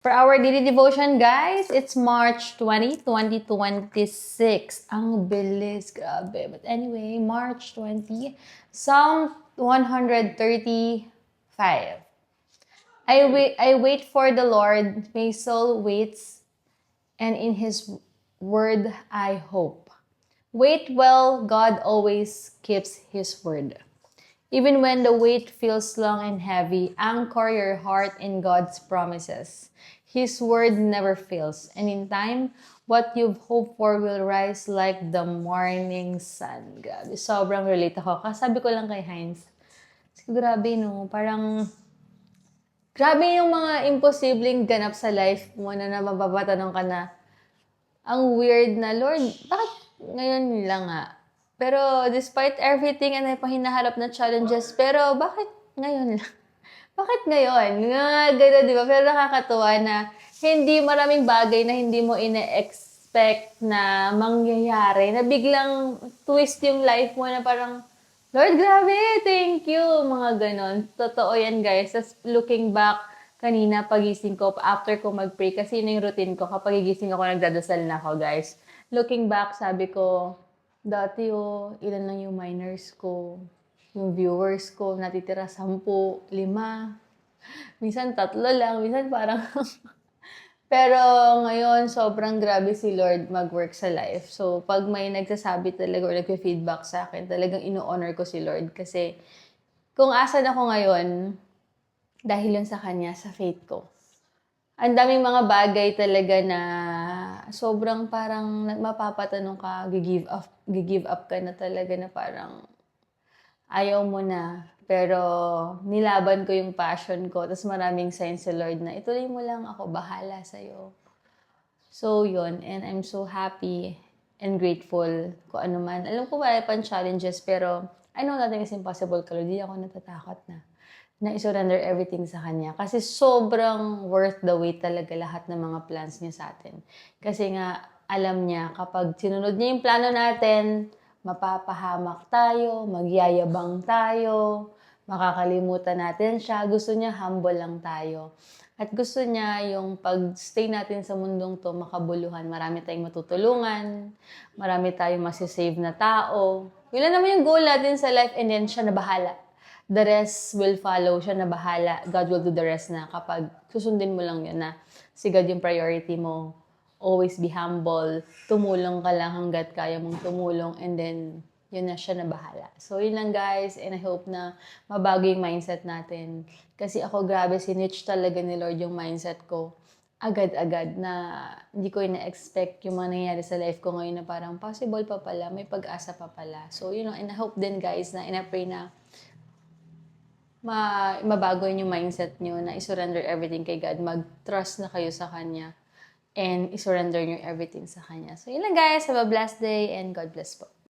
For our daily devotion, guys, it's March 20, 2026. Ang bilis, grabe. But anyway, March 20, Psalm 135. I wait for the Lord, my soul waits, and in His word I hope. Wait well, God always keeps His word. Even when the weight feels long and heavy, anchor your heart in God's promises. His word never fails, and in time, what you've hoped for will rise like the morning sun. Grabe, sobrang relate ako. Kasabi ko lang kay Heinz, grabe no, parang grabe yung mga imposibleng ganap sa life mo na mapapatanong ka na, ang weird na, Lord, bakit ngayon lang nga? Pero despite everything and pa hinaharap na challenges, pero bakit ngayon lang? Bakit ngayon? Nga, gano'n, di ba? Pero nakakatuwa na hindi maraming bagay na hindi mo ine-expect na mangyayari, na biglang twist yung life mo na parang, Lord, grabe, thank you, mga ganon. Totoo yan, guys. Tapos looking back, kanina pagising ko, after ko mag-pray, kasi yun yung routine ko, kapag gigising ako, nagdadasal na ako, guys. Looking back, sabi ko, dati ilan lang yung minors ko, yung viewers ko, natitira 10, 5, minsan 3 lang, minsan parang pero ngayon, sobrang grabe si Lord mag-work sa life. So, pag may nagsasabi talaga or nagfe-feedback sa akin, talagang ino-honor ko si Lord. Kasi kung asan ako ngayon, dahil yun sa Kanya, sa faith ko. Ang daming mga bagay talaga na sobrang parang mapapatanong ka, gigive up ka na talaga na parang ayaw mo na. Pero nilaban ko yung passion ko. Tapos maraming signs sa Lord na ituloy mo lang, ako bahala sa'yo. So yun, and I'm so happy and grateful kung ano man. Alam ko wala pang challenges, pero I know nothing is impossible ka, Lord. Hindi ako natatakot na i-surrender everything sa Kanya. Kasi sobrang worth the wait talaga lahat ng mga plans niya sa atin. Kasi nga, alam niya, kapag sinunod niya yung plano natin, mapapahamak tayo, magyayabang tayo, makakalimutan natin siya. Gusto niya humble lang tayo. At gusto niya yung pag-stay natin sa mundong to makabuluhan. Marami tayong matutulungan, marami tayong masisave na tao. Yun lang naman yung goal natin sa life, and then siya na bahala. The rest will follow, siya na bahala. God will do the rest na kapag susundin mo lang yun na si God yung priority mo. Always be humble. Tumulong ka lang hanggat kaya mong tumulong, and then yun na, siya na bahala. So, yun lang, guys, and I hope na mabago yung mindset natin. Kasi ako, grabe, sinitch talaga ni Lord yung mindset ko. Agad-agad na hindi ko ina-expect yung mga nangyayari sa life ko ngayon na parang possible pa pala, may pag-asa pa pala. So, you know, and I hope din, guys, na ina-pray na mabago yun yung mindset nyo na i-surrender everything kay God. Mag-trust na kayo sa Kanya and i-surrender nyo everything sa Kanya. So, yun lang, guys. Have a blessed day and God bless po.